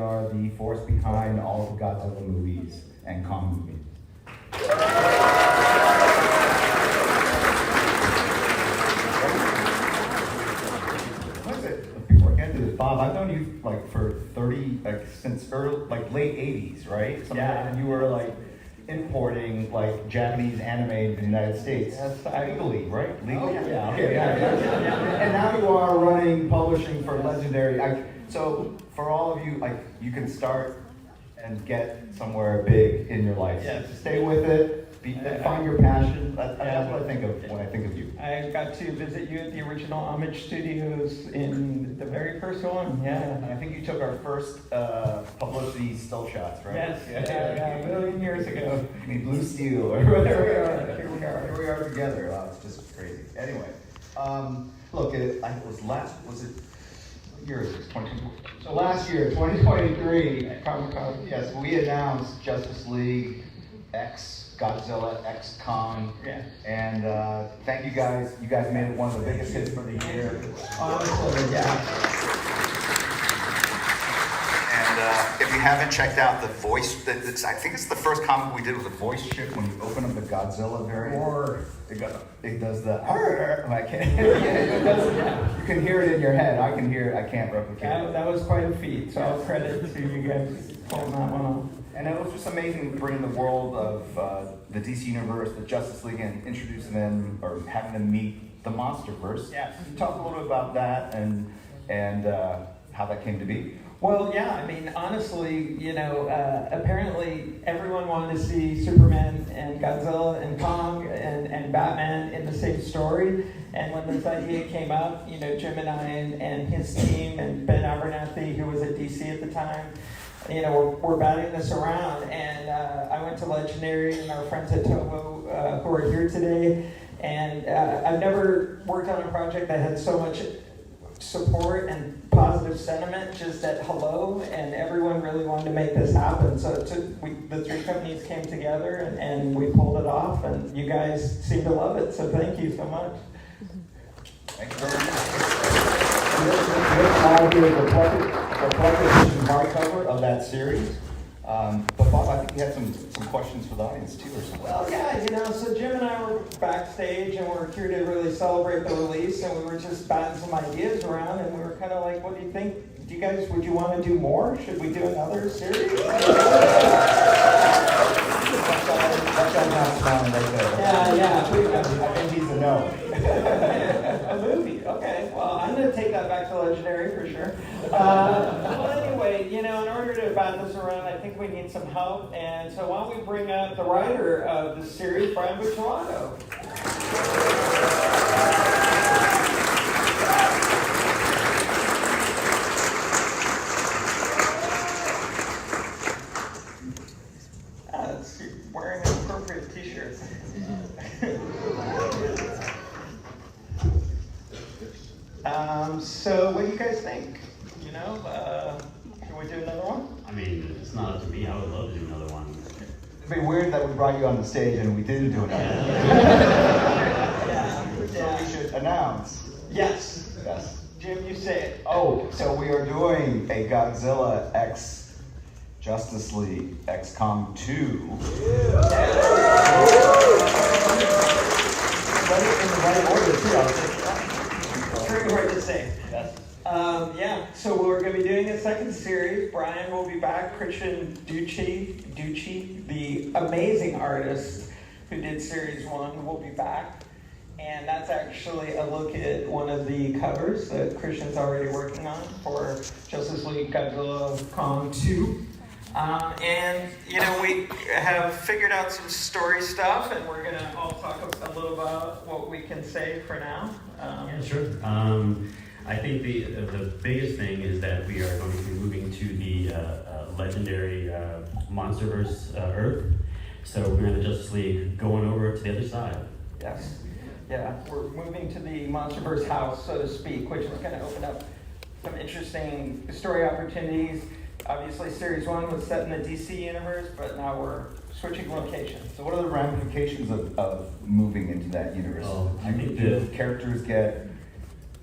are the force behind all of the Godzilla movies and Kong movies. Before I get to this, Bob, I've known you like for 30, like since early, like late 80s, right? Something Yeah. like, you were like importing like Japanese anime into the United States. Legally, right? Legally? Oh, Yeah, okay, yeah. And now you are running publishing for Legendary. So for all of you, like you can start and get somewhere big in your life. Yes. So stay with it. Find your passion. That's what I think of when I think of you. I got to visit you at the original Homage Studios in the very first one, yeah. And I think you took our first publicity still shots, right? Yes, yeah, a million years ago. I mean, Blue Steel or whatever. Here we are Together. Wow, it's just crazy. Anyway, look, it was what year is this? 2022? So last year, 2023, Comic-Con, yes, we announced Justice League X, Godzilla X Kong. Yeah. And thank you guys. You guys made it one of the biggest hits for the year. Honestly, yeah. And if you haven't checked out the voice, I think it's the first comic we did with a voice shift when you open up the Godzilla variant. It does the. I can't. It does, you can hear it in your head. I can hear it. I can't replicate it. That was quite a feat, so I'll credit to you guys pulling that one off. And it was just amazing bringing the world of the DC Universe, the Justice League, and introducing them or having them meet the Monsterverse. Yeah. Can you talk a little bit about that and how that came to be? Well, yeah, I mean, honestly, apparently everyone wanted to see Superman and Godzilla and Kong and Batman in the same story. And when this idea came up, Jim and I and his team and Ben Abernathy, who was at DC at the time, we're batting this around. And I went to Legendary and our friends at Toho who are here today. And I've never worked on a project that had so much support and positive sentiment just at hello, and everyone really wanted to make this happen. So the three companies came together and we pulled it off, and you guys seem to love it, so thank you so much. Thank you very much. Here's the collector's edition hardcover of that series. But Bob, I think you had some questions for the audience too, or something. Well, yeah, so Jim and I were backstage and we're here to really celebrate the release, and we were just batting some ideas around, and we were kind of like, what do you think? Would you want to do more? Should we do another series? Yeah. I think he's a no. A movie, okay. Well, I'm going to take that back to Legendary for sure. Well, anyway, in order to bat this around, I think we need some help. And so why don't we bring up the writer of the series, Brian Bucciolato. Wearing an appropriate t-shirt. So what do you guys think? Should we do another one? I mean, it's not up to me. I would love to do another one. It'd be weird that we brought you on the stage and we didn't do it. So we should announce. Yes. Jim, you say it. Oh, so we are doing a Godzilla X Justice League X Kong 2. Right in the right order too. Very hard to say. So we're going to be doing a second series. Brian will be back. Christian Ducci, the amazing artist who did series 1, will be back. And that's actually a look at one of the covers that Christian's already working on for Justice League Godzilla Kong 2. We have figured out some story stuff, and we're going to all talk a little about what we can say for now. Yeah, sure. I think the biggest thing is that we are going to be moving to the legendary Monsterverse Earth. So we're in the Justice League going over to the other side. Yes. Yeah, we're moving to the Monsterverse house, so to speak, which is going to open up some interesting story opportunities. Obviously, Series 1 was set in the DC universe, but now we're switching locations. So what are the ramifications of moving into that universe? Well, I think do characters get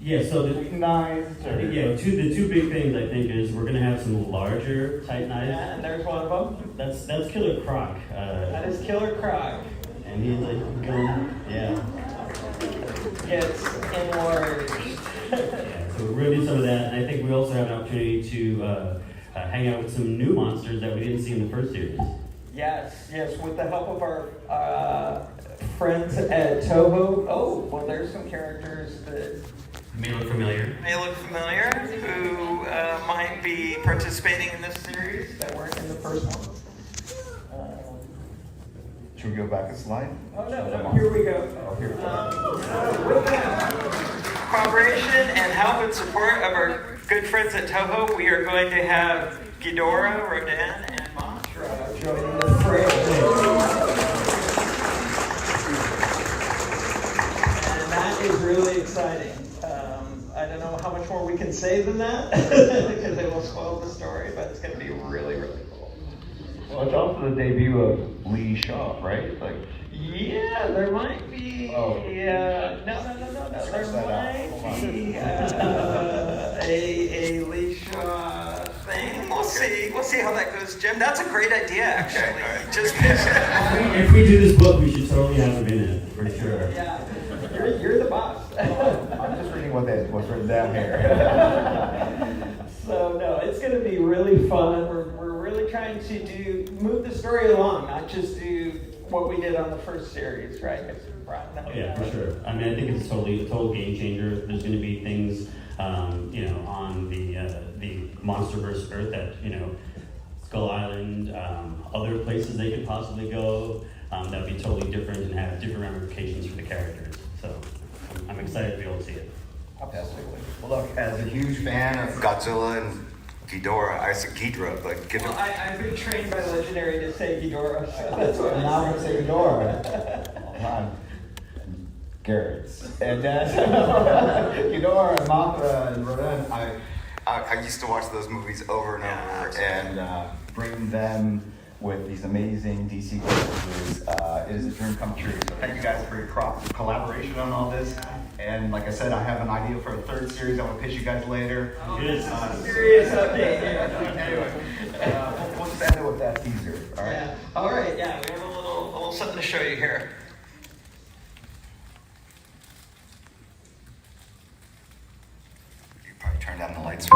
Yeah, so Knives. the two big things I think is we're gonna have some larger type knives. Yeah, and there's one of them. That's Killer Croc. That is Killer Croc. And he's like going, yeah. Gets enlarged. Yeah, so we're gonna do some of that, and I think we also have an opportunity to hang out with some new monsters that we didn't see in the first series. Yes, with the help of our friends at Toho. Oh, well, there's some characters that May look familiar. who might be participating in this series that weren't in the first one. Should we go back a slide? Oh, no, here we go. Oh, here we go. With that cooperation and help and support of our good friends at Toho, we are going to have Ghidorah, Rodan, and Mothra joining the fray. And that is really exciting. I don't know how much more we can say than that, because it will spoil the story, but it's going to be really, really cool. Well, it's also the debut of Lee Shaw, right? Like, Yeah, there might be. Oh. No. There might be a Leisha thing. We'll see. We'll see how that goes, Jim. That's a great idea, actually. Just If we do this book, we should totally have him in it, for sure. yeah, you're the boss. I'm just reading what's written down here. So no, it's going to be really fun. We're really trying to move the story along, not just do what we did on the first series, right? Oh, yeah, for sure. I mean, I think it's a total game changer. There's going to be things, on the MonsterVerse Earth that, Skull Island, other places they could possibly go that would be totally different and have different ramifications for the characters. So I'm excited to be able to see it. Absolutely. Well, look, as a huge fan of Godzilla and Ghidorah, I said Ghidorah, but Well, I've been trained by Legendary to say Ghidorah, so that's what And now I'm going to say Ghidorah. I'm Garrett's. And Ghidorah and Mothra and Rodan, I used to watch those movies over and over and bring them with these amazing DC characters. It is a dream come true. So thank you guys for your collaboration on all this. And like I said, I have an idea for a third series. I will pitch you guys later. serious update here. Anyway, we'll just end it with that teaser. All right. Yeah. All right. Yeah, we have a little something to show you here. You probably turn down the lights.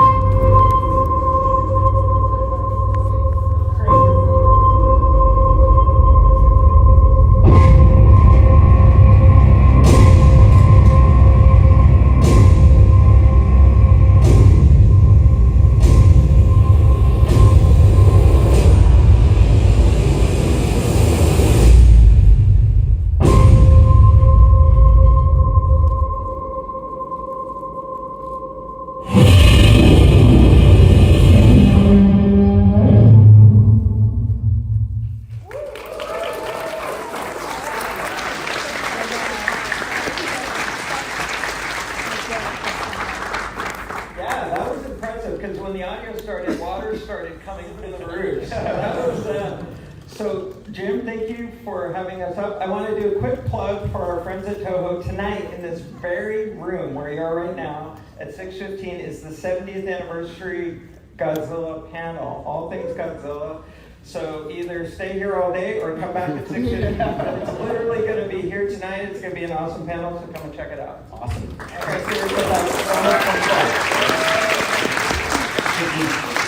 So, Jim, thank you for having us up. I want to do a quick plug for our friends at Toho. Tonight, in this very room where you are right now, at 6:15, is the 70th anniversary Godzilla panel, all things Godzilla. So either stay here all day or come back at 6:15. But it's literally going to be here tonight. It's going to be an awesome panel, so come and check it out. Awesome. All right, so here's the